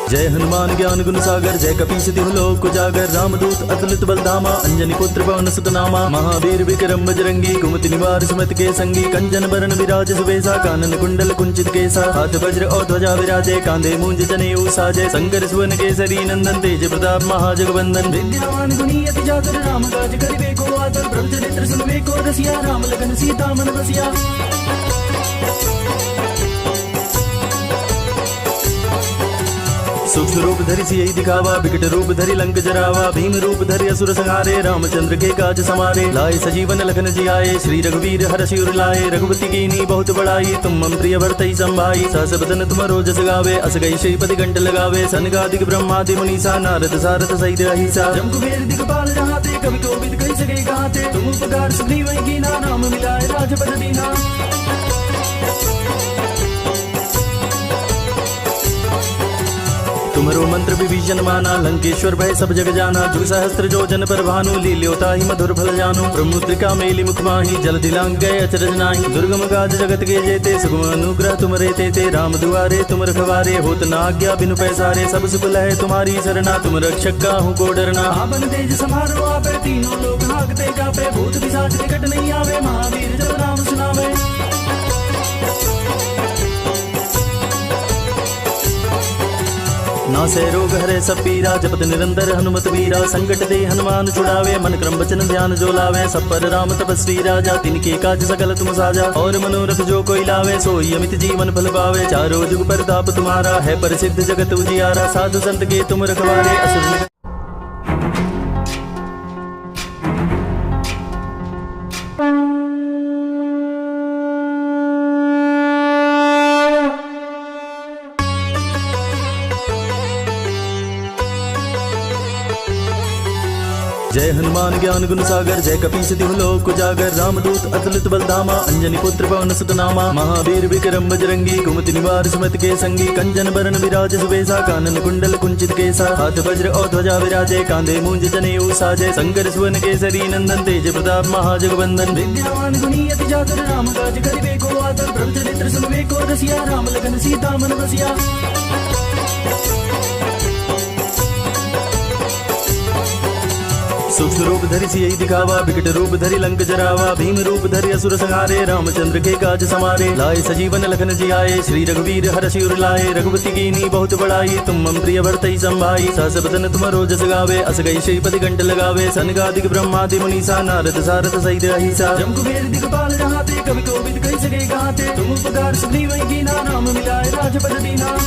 जय हनुमान ज्ञान गुण सागर, जय कपीस तिहु लोक उजागर। रामदूत अतुलित बलधामा, अंजनी पुत्र पवन सुत नामा। महावीर विक्रम बजरंगी, कुमति निवार सुमति के संगी। कंचन बरन विराज सुबेसा, कानन कुंडल कुंचित केसा। हाथ वज्र और ध्वजा विराजे, कांधे मूंज जनेऊ साजे। शंकर सुवन केसरी नंदन, तेज प्रताप महाजगवंदन। विद्यावान गुणी अति चातुर, राम काज करिबे को आतुर। प्रभु चरित्र सुनबे को रसिया, राम लखन सीता मन बसिया। सूक्ष्म रूप धरि सियहि दिखावा, विकट रूप धरि लंक जरावा। भीम रूप धरि असुर संहारे, रामचंद्र के काज समारे। लाए सजीवन लखन जियाए, श्री रघुवीर हरषि उर लाए। रघुपति कीनी बहुत बड़ाई, तुम मम प्रिय भरतहि संभाई। सहस बदन तुम रोजस गावे, अस गई श्रीपति कंठ लगावे। सनकादिक ब्रह्मादि मुनीसा, नारद सारथ सहित अहिसा। जम कुबेर दिगपाल जहाते, कवि कोविद कहि सके गाते। तुम उपकार सुग्रीव कीना, राम मिलाए राजपद दीना। तुमरो मंत्र विभीषण माना, लंकेश्वर भय सब जग जाना। जुग सहस्त्र जो जन पर भानु, लील्योता ही मधुर फल जानु। ब्रह्मुद्रिका मेली मुख माही, जल दिलांग गए अचरज नाही। दुर्गम काज जगत के जेते, सुगम अनुग्रह तुम रे ते। राम दुआरे तुम रखवारे, होत न आज्ञा बिनु पैसारे। सब सुख लहे तुम्हारी सरना, तुम रक्षक काहू को डरना। आपन तेज समारो आपे, तीनों लोग भागते कापे। भूत पिशाच निकट नहीं आवे, महावीर जब नाम सुनावे। नासे रोग हरे सब पीरा, जपत निरंतर हनुमत वीरा। संकट दे हनुमान छुड़ावे, मन क्रम वचन ध्यान जो लावे। सब पर राम तपस्वी राजा, तिनके काज सकल तुम साजा। और मनोरथ जो कोई लावे, सोई अमित जीवन फल पावे। चारों जुग परताप तुम्हारा, है प्रसिद्ध जगत उजियारा। साधु संत के तुम रखवारे, असुर जय हनुमान ज्ञान गुण सागर, जय कपीस तिहु लोक उजागर। रामदूत अतुलित बलधामा, अंजनी पुत्र पवन सुत नामा। महावीर विक्रम बजरंगी, कुमति निवार सुमति के संगी। कंचन बरन विराज सुबेसा, कानन कुंडल कुंचित केसा। हाथ वज्र और ध्वजा विराजे, कांधे मूंज जनेऊ साजे। शंकर सुवन केसरी नंदन, तेज प्रताप महाजगवंदन। विद्यावान गुणी अति चातुर, राम काज करिबे को आतुर। प्रभु चरित्र सुनबे को रसिया, राम लखन सीता मन बसिया। सूक्ष्म रूप धरि सियहि दिखावा, विकट रूप धरि लंक जरावा। भीम रूप धरि असुर संहारे, रामचंद्र के काज समारे। लाए सजीवन लखन जियाए, श्री रघुवीर हरषि उर लाए। रघुपति कीनी बहुत बड़ाई, तुम मम प्रिय भरतहि संभाई। सहस बदन तुम रोजस गावे, अस गई श्रीपति कंठ लगावे। सनकादिक ब्रह्मादि मुनीसा, नारद सारथ सहित अहिसा। जम कुबेर दिगपाल जहाते, कवि कोविद कहि सके गाते। तुम उपकार सुग्रीव कीना, राम मिलाए राजपद दीना।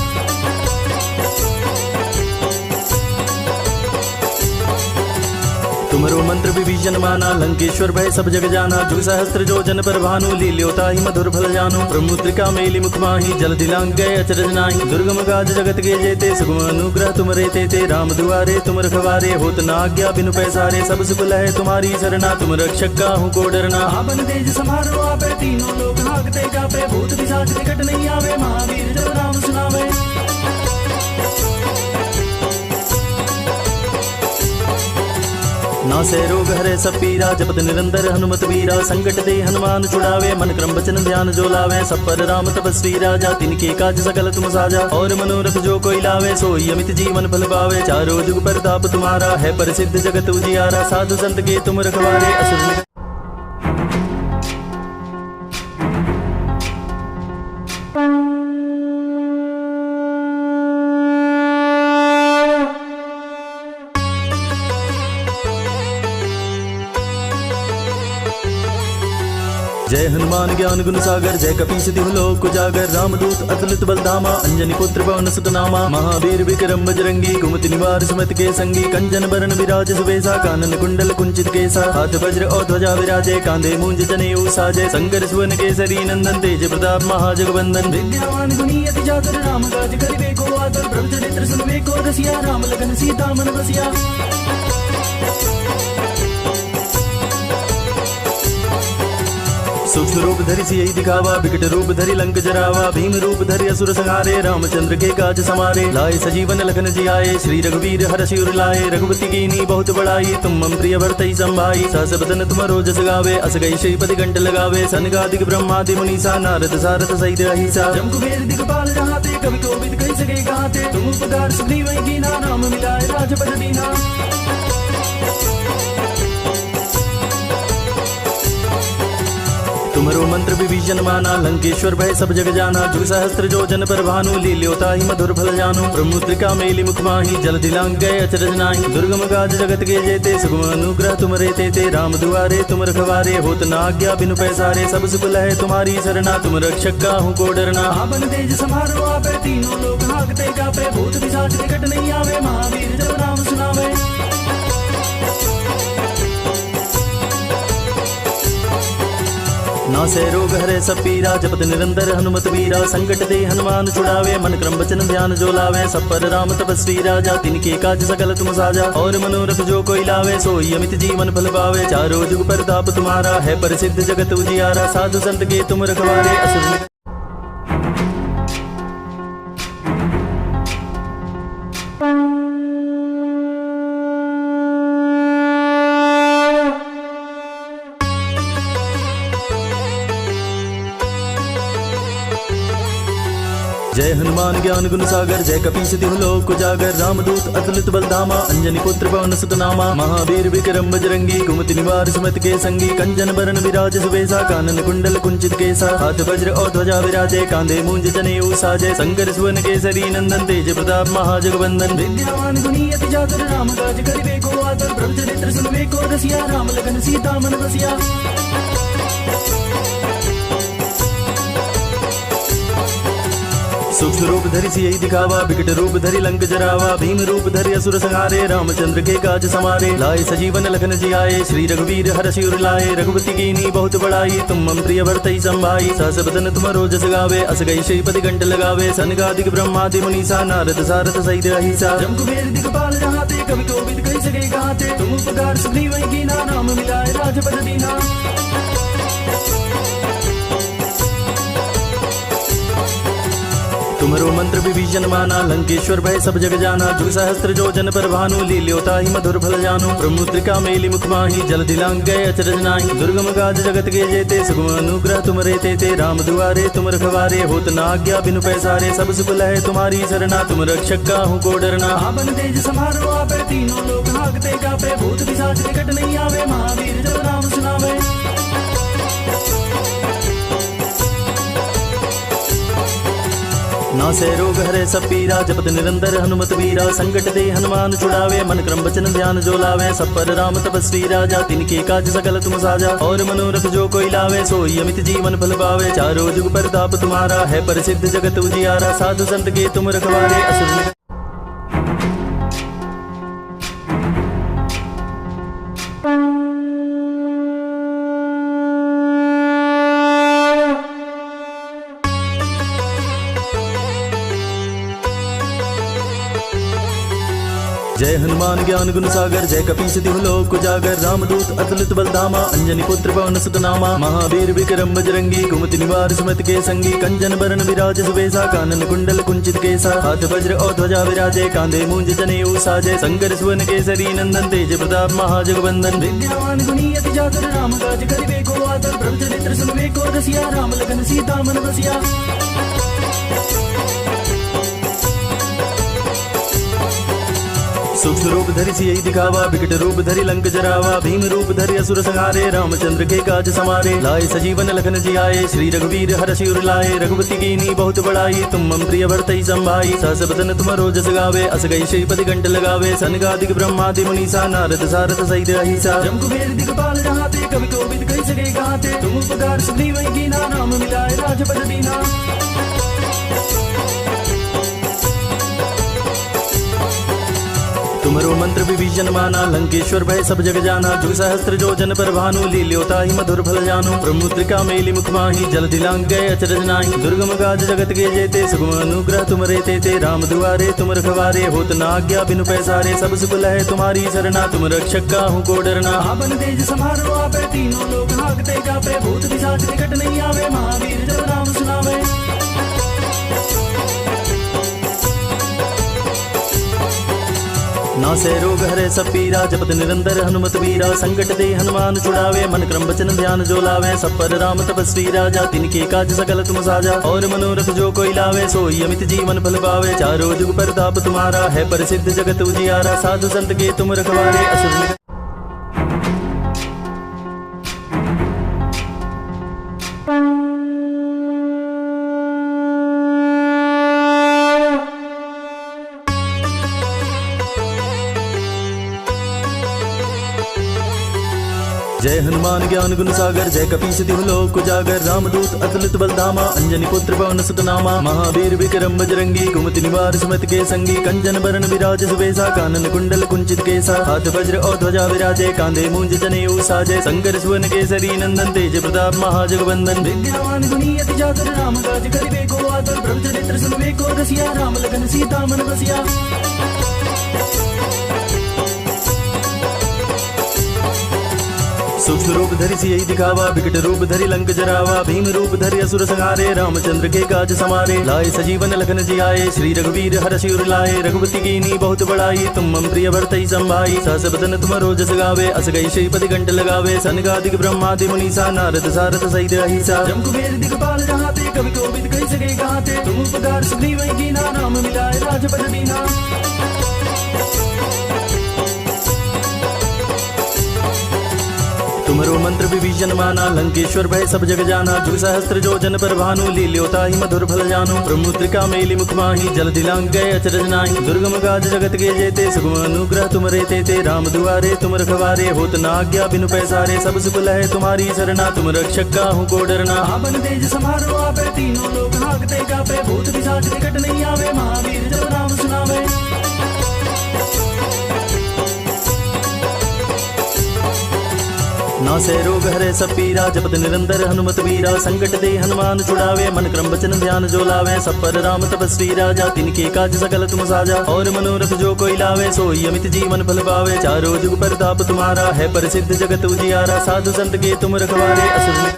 तुमरो मंत्र विभीषण माना, लंकेश्वर भय सब जग जाना। जुग सहस्त्र जो जन पर भानु, लील्योता ही मधुर फल जानु। ब्रह्मुद्रिका मेली मुख माही, जल दिलांग गए अचरज नाही। दुर्गम काज जगत के जेते, सुगम अनुग्रह तुम रे ते। राम दुआरे तुम रखवारे, होत न आज्ञा बिनु पैसारे। सब सुख लहे तुम्हारी सरना, तुम रक्षक काहू को डरना। आपन तेज समारो आपे, तीनों लोग भागते कापे। भूत पिशाच निकट नहीं आवे, महावीर जब नाम सुनावे। नासे रोग हरे सब पीरा, जपत निरंतर हनुमत वीरा। संकट दे हनुमान छुड़ावे, मन क्रम वचन ध्यान जो लावे। सब पर राम तपस्वी राजा, तिनके काज सकल तुम साजा। और मनोरथ जो कोई लावे, सोई अमित जीवन फल पावे। चारों जुग परताप तुम्हारा, है प्रसिद्ध जगत उजियारा। साधु संत के तुम रखवारे, असुर जय हनुमान ज्ञान गुण सागर, जय कपीस तिहु लोक उजागर। रामदूत अतुलित बलधामा, अंजनी पुत्र पवन सुत नामा। महावीर विक्रम बजरंगी, कुमति निवार सुमति के संगी। कंचन बरन विराज सुबेसा, कानन कुंडल कुंचित केसा। हाथ वज्र और ध्वजा विराजे, कांधे मूंज जनेऊ साजे। शंकर सुवन केसरी नंदन, तेज प्रताप महाजगवंदन। विद्यावान गुणी अति चातुर, राम काज करिबे को आतुर। प्रभु चरित्र सुनबे को रसिया, राम लखन सीता मन बसिया। सूक्ष्म रूप धरि सियहि दिखावा, विकट रूप धरि लंक जरावा, भीम रूप धरि असुर संहारे, रामचंद्र के काज समारे, लाए सजीवन लखन जियाए, श्री रघुवीर हरषि उर लाए, रघुपति कीनी बहुत बड़ाई, तुम मम प्रिय भरतहि संभाई, सहस बदन तुम जस गावे, अस गई श्रीपति कंठ लगावे, सनकादिक ब्रह्मादि मुनीसा, नारद सारथ सहित अहिसा, जम कुबेर दिगपाल जहाते, कवि कोविद कहि सके गाते, तुम उपकार सुग्रीव कीना, नाम मिलाए राजपद दीना। तुमरो मंत्र विभीषण माना, लंकेश्वर भय सब जग जाना, जुग सहस्त्र जो जन पर भानु, लील्योता ही मधुर फल जानु, ब्रह्मुद्रिका मेली मुख माही, जल दिलांग गए अचरज नाही, दुर्गम काज जगत के जेते, सुगम अनुग्रह तुम रे ते, राम दुआरे तुम रखवारे, होत न आज्ञा बिनु पैसारे, सब सुख लहे तुम्हारी सरना, तुम रक्षक काहू को डरना, आपन तेज समारो आपे, तीनों लोग हाकते कापे, भूत पिशाच निकट नहीं आवे, महावीर जब नाम सुनावे। नासे रोग हरे सब पीरा, जपत निरंतर हनुमत वीरा, संकट दे हनुमान छुड़ावे, मन क्रम वचन ध्यान जो लावे, सब पर राम तपस्वी राजा, तिनके काज सकल तुम साजा, और मनोरथ जो कोई लावे, सोई अमित जीवन फल पावे, चारों जुग परताप तुम्हारा, है प्रसिद्ध जगत उजियारा, साधु संत के तुम रखवारे, असुर जय हनुमान ज्ञान गुण सागर, जय कपीस तिहु लोक उजागर, रामदूत अतुलित बलधामा, अंजनी पुत्र पवन सुत नामा, महावीर विक्रम बजरंगी, कुमति निवार सुमति के संगी, कंचन बरन विराज सुबेसा, कानन कुंडल कुंचित केसा, हाथ वज्र और ध्वजा विराजे, कांधे मूंज जनेऊ साजे, शंकर सुवन केसरी नंदन, तेज प्रताप महाजगवंदन, विद्यावान गुणी अति चातुर, राम काज करिबे को आतुर, प्रभु चरित्र सुनबे को रसिया, राम लखन सीता मन बसिया। सूक्ष्म रूप धरि सियहि दिखावा, विकट रूप धरि लंक जरावा, भीम रूप धरि असुर संहारे, रामचंद्र के काज समारे, लाए सजीवन लखन जियाए, श्री रघुवीर हरषि उर लाए, रघुपति कीनी बहुत बड़ाई, तुम मम प्रिय भरतहि संभाई, सहस बदन तुम जस गावे, अस गई श्रीपति कंठ लगावे, सनकादिक ब्रह्मादि मुनीसा, नारद सारथ सहित अहिसा, जम कुबेर दिगपाल जहाते, कवि कोविद कहि सके गाते, तुम उपकार सुग्रीव कीना, नाम मिलाए राजपद दीना। तुमरो मंत्र विभीषण माना, लंकेश्वर भय सब जग जाना, जुग सहस्त्र जो जन पर भानु, लील्योता ही मधुर फल जानु, ब्रह्मुद्रिका मेली मुख माही, जल दिलांग गए अचरज नाही, दुर्गम काज जगत के जेते, सुगम अनुग्रह तुम रे ते, राम दुआरे तुम रखवारे, होत न आज्ञा बिनु पैसारे, सब सुख लहे तुम्हारी सरना, तुम रक्षक काहू को डरना, आपन तेज समारो आपे, तीनों लोग हाकते कापे, भूत पिशाच निकट नहीं आवे, महावीर जब नाम सुनावे। नासे रोग हरे सब पीरा, जपत निरंतर हनुमत वीरा, संकट दे हनुमान छुड़ावे, मन क्रम वचन ध्यान जो लावे, सब पर राम तपस्वी राजा, तिनके काज सकल तुम साजा, और मनोरथ जो कोई लावे, सोई अमित जीवन फल पावे, चारों जुग परताप तुम्हारा, है प्रसिद्ध जगत उजियारा, साधु संत के तुम रखवारे, असुर जय हनुमान ज्ञान गुण सागर, जय कपीस तिहु लोक उजागर, रामदूत अतुलित बलधामा, अंजनी पुत्र पवन सुत नामा, महावीर विक्रम बजरंगी, कुमति निवार सुमति के संगी, कंचन बरन विराज सुबेसा, कानन कुंडल कुंचित केसा, हाथ वज्र और ध्वजा विराजे, कांधे मूंज जनेऊ साजे, शंकर सुवन केसरी नंदन, तेज प्रताप महाजगवंदन, विद्यावान गुणी अति चातुर, राम काज करिबे को आतुर, प्रभु चरित्र सुनबे को रसिया, राम लखन सीता मन बसिया। सूक्ष्म रूप धरि सियहि दिखावा, विकट रूप धरि लंक जरावा, भीम रूप धरि असुर संहारे, रामचंद्र के काज समारे, लाए सजीवन लखन जियाए, श्री रघुवीर हरषि उर लाए, रघुपति कीनी बहुत बड़ाई, तुम मम प्रिय भरतहि संभाई, सहस बदन तुम जस गावे, अस गई श्रीपति कंठ लगावे, सनकादिक ब्रह्मादि मुनीसा, नारद सारथ सहित अहिसा, जम कुबेर दिगपाल जहाते, कवि कोविद कहि सके गाते, तुम उपकार सुग्रीव कीना, नाम मिलाए राजपद दीना। तुमरो मंत्र विभीषण माना, लंकेश्वर भय सब जग जाना। जुग सहस्त्र जो जन पर भानु, लील्योता ही मधुर फल जानो। ब्रह्मुद्रिका मेली मुख माही, जल दिलांग गए अचरज नाही। दुर्गम काज जगत के जेते, सुगम अनुग्रह तुम रे ते। राम दुआरे तुम रखवारे, होत न आज्ञा बिनु पैसारे। सब सुख लहे तुम्हारी सरना, तुम रक्षक काहू को डरना। आपन तेज समारो आपे, तीनों लोग हाकते कापे। भूत पिशाच निकट नहीं आवे, महावीर जब नाम सुनावे। नासे रोग हरे सब पीरा, जपत निरंतर हनुमत वीरा। संकट दे हनुमान छुड़ावे, मन क्रम वचन ध्यान जो लावे। सब पर राम तपस्वी राजा, तिनके काज सकल तुम साजा। और मनोरथ जो कोई लावे, सोई अमित जीवन फल पावे। चारों जुग प्रताप तुम्हारा, है प्रसिद्ध जगत उजियारा। साधु संत के तुम रखवारे, असुर जय हनुमान ज्ञान गुण सागर, जय कपीस तिहु लोक उजागर। रामदूत अतुलित बल धामा, अंजनी पुत्र पवन सुत नामा। महावीर विक्रम बजरंगी, कुमति निवार सुमत के संगी। कंचन बरन विराज सुबेसा, कानन कुंडल कुंचित केसा। हाथ वज्र और ध्वजा विराजे, कांधे मूंज जनेऊ साजे। शंकर सुवन केसरी नंदन, तेज प्रताप महाजगवंदन। विद्यावान गुणी अति चातुर, राम काज करिबे को आतुर। प्रभु चरित्र सुनबे को रसिया, राम लखन सीता मन बसिया। सूक्ष्म रूप धरि सियहि दिखावा, विकट रूप धरि लंक जरावा। भीम रूप धरि असुर संहारे, रामचंद्र के काज समारे। लाए सजीवन लखन जियाए, श्री रघुवीर हरषि उर लाए। रघुपति कीनी बहुत बड़ाई, तुम मम प्रिय भरतहि संभाई। सहस बदन तुम रोज गावे, अस गई श्रीपति कंठ लगावे। सनकादिक ब्रह्मादि मुनीसा, नारद सारद सहित अहिसा। जम कुबेर दिगपाल जहाते, कवि कोविद कहि सके गाते। तुम उपकार सुग्रीव कीना, राम मिलाए राजपद दीना। तुमरो मंत्र विभीषण माना, लंकेश्वर भय सब जग जाना। जुग सहस्त्र जो जन पर भानु, लील्योता ही मधुर फल जानो। ब्रह्मुद्रिका मेली मुख माही, जल दिलांग गए अचरज नाही। दुर्गम काज जगत के जेते, सुगम अनुग्रह तुम रे ते। राम दुआरे तुम रखवारे, होत न आज्ञा बिनु पैसारे। सब सुख लहे तुम्हारी सरना, तुम रक्षक काहू को डरना। आपन तेज समारो आपे, तीनों लोग हाकते कापे। भूत पिशाच निकट नहीं आवे, महावीर जब नाम सुनावे। नासे रोग हरे सब पीरा, जपत निरंतर हनुमत वीरा। संकट दे हनुमान छुड़ावे, मन क्रम वचन ध्यान जो लावे। सब पर राम तपस्वी राजा, तिनके काज सकल तुम साजा। और मनोरथ जो कोई लावे, सोई अमित जीवन फल पावे। चारों जुग प्रताप तुम्हारा, है प्रसिद्ध जगत उजियारा। साधु संत के तुम रखवारे, असुर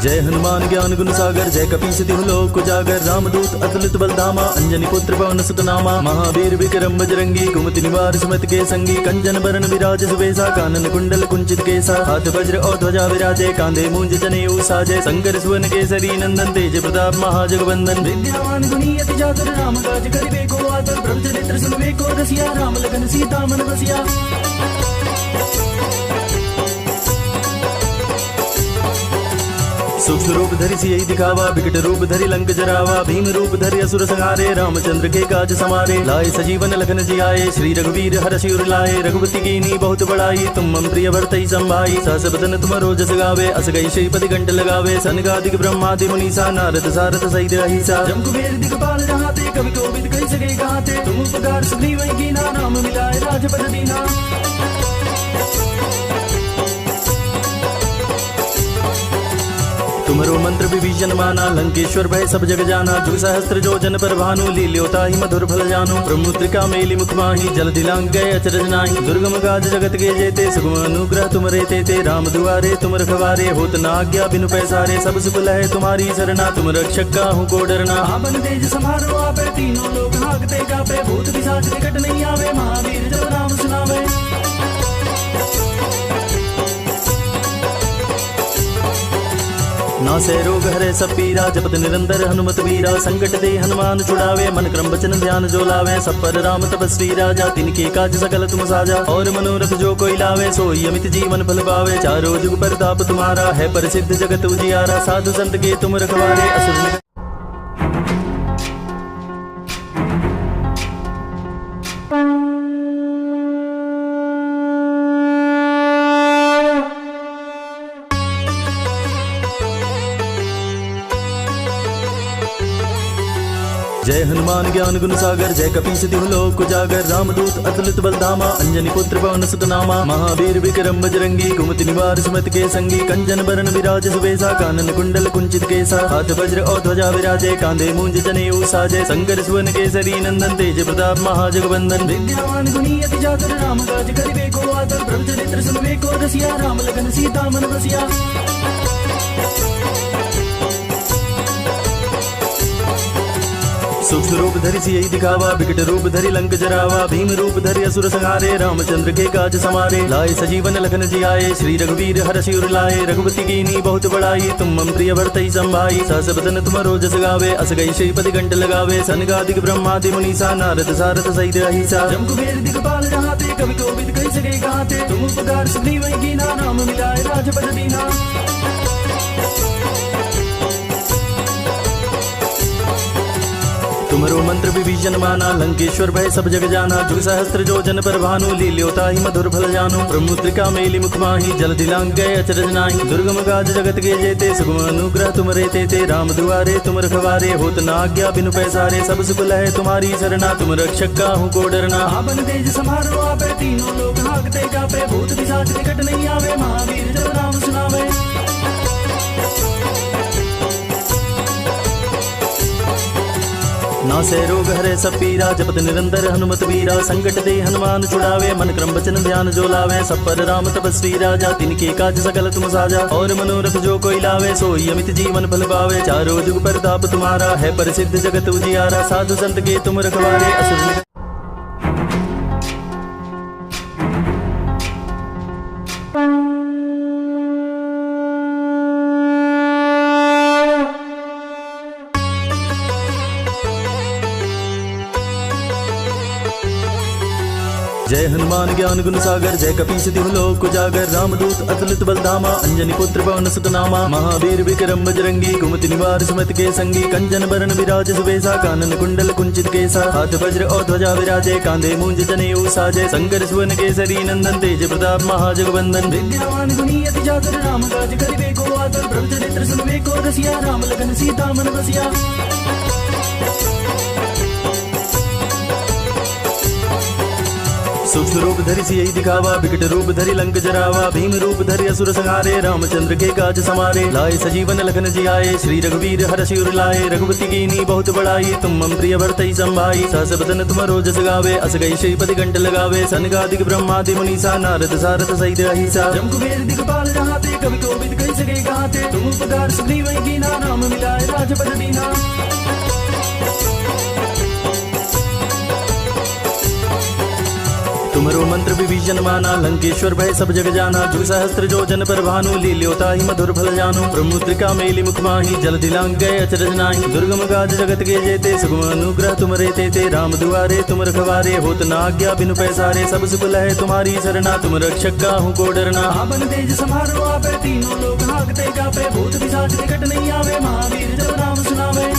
जय हनुमान ज्ञान गुण सागर, जय कपीस तिहु लोक उजागर। रामदूत अतुलित बल धामा, अंजनी पुत्र पवन सुत नामा। महावीर विक्रम बजरंगी, कुमति निवार सुमत के संगी। कंचन बरन विराज सुबेसा, कानन कुंडल कुंचित केसा। हाथ वज्र और ध्वजा विराजे, कांधे मूंज जनेऊ साजे। शंकर सुवन केसरी नंदन, तेज प्रताप महाजगवंदन। विद्यावान गुणी अति चातुर, राम काज करिबे को आतुर। प्रभु चरित्र सुनबे को रसिया, राम लखन सीता मन बसिया। सूक्ष्म रूप धरि सियहि दिखावा, विकट रूप धरि लंक जरावा। भीम रूप धरि असुर संहारे, रामचंद्र के काज समारे। लाए सजीवन लखन जियाए, श्री रघुवीर हरषि उर लाए। रघुपति कीनी बहुत बड़ाई, तुम मम प्रिय भरतहि संभाई। सहस बदन तुम रोज गावे, अस गई श्रीपति कंठ लगावे। सनकादिक ब्रह्मादि मुनीसा, नारद सारद सहित अहिसा। जम कुबेर दिगपाल जहाते, कवि कोविद कहि सके गाते। तुम उपकार सुग्रीव कीना, राम मिलाए राजपद दीना। तुमरो मंत्र विभीषण माना, लंकेश्वर भय सब जग जाना। जुग सहस्त्र जो जन पर भानु, लील्योता ही मधुर फल जानो। ब्रह्मुद्रिका मेली मुख माही, जल दिलांग गए अचरज नाही। दुर्गम काज जगत के जेते, सुगम अनुग्रह तुम रे ते। राम दुआरे तुम रखवारे, होत न आज्ञा बिनु पैसारे। सब सुख लहे तुम्हारी सरना, तुम रक्षक काहू को डरना। आपन तेज समारो आपे, तीनों लोग हाकते कापे। भूत पिशाच निकट नहीं आवे, महावीर जब नाम सुनावे। नासे रोग हरे सब पीरा, जपत निरंतर हनुमत वीरा। संकट दे हनुमान छुड़ावे, मन क्रम वचन ध्यान जो लावे। सब पर राम तपस्वी राजा, तिनके काज सकल तुम साजा। और मनोरथ जो कोई लावे, सोई अमित जीवन फल पावे। चारों जुग प्रताप तुम्हारा, है प्रसिद्ध जगत उजियारा। साधु संत के तुम रखवारे, असुर जय हनुमान ज्ञान गुण सागर जय कपीस तिहु लोक उजागर रामदूत अतुलित बल धामा अंजनी पुत्र पवन सुत नामा महावीर विक्रम बजरंगी कुमति निवार सुमति के संगी कंचन बरन विराज सुबेसा कानन कुंडल कुंचित केसा हाथ वज्र और ध्वजा विराजे कांधे मूंज जनेऊ साजे शंकर सुवन केसरी नंदन तेज प्रताप महाजगवंदन विद्यावान गुणी अति जातर राम काज करिबे को आतर प्रभु चरित्र सुनबे को रसिया राम लगन सीता मन बसिया। सूक्ष्म रूप धरि सियहि दिखावा विकट रूप धरि लंक जरावा भीम रूप धरि असुर संहारे रामचंद्र के काज समारे लाए सजीवन लखन जियाए श्री रघुवीर हर्षि उर लाए रघुपति कीनी बहुत बड़ाई तुम मम प्रिय भरतहि संभाई सहस बदन तुम रोजस गावे अस गई श्रीपति कंठ लगावे सनकादिक ब्रह्मादि मुनीसा नारद सारथ सहित अहिसा जम कुबेर दिगपाल जहाते कवि कोविद कहि सके गाते तुम उपकार सुग्रीव कीना नाम मिलाए राजपद दीना। तुमरो मंत्र विभीषण माना लंकेश्वर भय सब जग जाना जुग सहस्त्र जो जन पर भानु लील्योता ही मधुर फल जानु प्रमुद्रिका मेली मुख माही जल दिलांग गए अचरज नाही दुर्गम काज जगत के जेते सुगम अनुग्रह तुम रेते ते राम दुआरे तुम रखवारे होत न आज्ञा बिनु पैसारे सब सुख लहे तुम्हारी शरणा तुम रक्षक काहू को डरना आपन तेज समारो आपे तीनों लोग हाकते जापे भूत पिशाच निकट नहीं आवे महावीर जब नाम सुनावे। नासे रोग हरे सब पीरा जपत निरंतर हनुमत वीरा संकट दे हनुमान छुड़ावे मन क्रम वचन ध्यान जो लावे सब पर राम तपस्वी राजा तिनके काज सकल तुम साजा और मनोरथ जो कोई लावे सोई अमित जीवन फल पावे चारों जुग प्रताप तुम्हारा है प्रसिद्ध जगत उजियारा साधु संत के तुम रखवारे असुर जय हनुमान ज्ञान गुण सागर जय कपीस तिहु लोक उजागर रामदूत अतुलित बल धामा अंजनी पुत्र पवन सुत नामा महावीर विक्रम बजरंगी कुमति निवार सुमति के संगी कंचन बरन विराज सुबेसा कानन कुंडल कुंचित केसा हाथ वज्र और ध्वजा विराजे कांधे मूंज जनेऊ साजे शंकर सुवन केसरी नंदन तेज प्रताप महाजगवंदन विद्यावान गुणी अति जातर राम काज करिबे को आतर प्रभु चरित्र सुनबे को रसिया राम लगन सीता मन बसिया। सूक्ष्म रूप धरि सियहि दिखावा विकट रूप धरि लंक जरावा भीम रूप धरि असुर संहारे रामचंद्र के काज समारे लाए सजीवन लखन जियाए श्री रघुवीर हर्षि उर लाए रघुपति कीनी बहुत बड़ाई तुम मम प्रिय भरतहि संभाई सहस बदन तुम रोजस गावे अस गई श्रीपति कंठ लगावे सनकादिक ब्रह्मादि मुनीसा नारद सारथ सहित अहिसा जम कुबेर दिगपाल जहाते कवि कोविद कहि सके गाते तुम उपकार सुग्रीव कीना नाम मिलाए राजपद दीना। तुमरो मंत्र विभीषण माना लंकेश्वर भय सब जग जाना जुग सहस्त्र जो जन पर भानु लील्योता ही मधुर फल जानु प्रमुद्रिका मेली मुख माही जल दिलांग गए अचरज नाही दुर्गम काज जगत के जेते सुगम अनुग्रह तुम रेते ते राम दुआरे तुम रखवारे होत न आज्ञा बिनु पैसारे सब सुख लहे तुम्हारी शरणा तुम रक्षक काहू को डरना आपन तेज समारो आपे तीनों लोग हाकते जापे भूत पिशाच निकट नहीं आवे महावीर जब नाम सुनावे।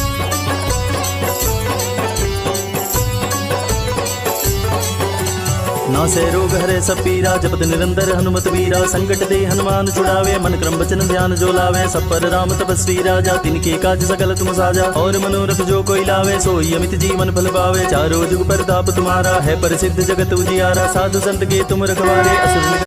नासे रोग हरे सब पीरा जपत निरंतर हनुमत वीरा संकट दे हनुमान छुड़ावे मन क्रम वचन ध्यान जो लावे सब पर राम तपस्वी राजा तिनके काज सकल तुम साजा और मनोरथ जो कोई लावे सोई अमित जीवन फल पावे चारों जुग प्रताप तुम्हारा है प्रसिद्ध जगत उजियारा साधु संत के तुम रखवारे असुर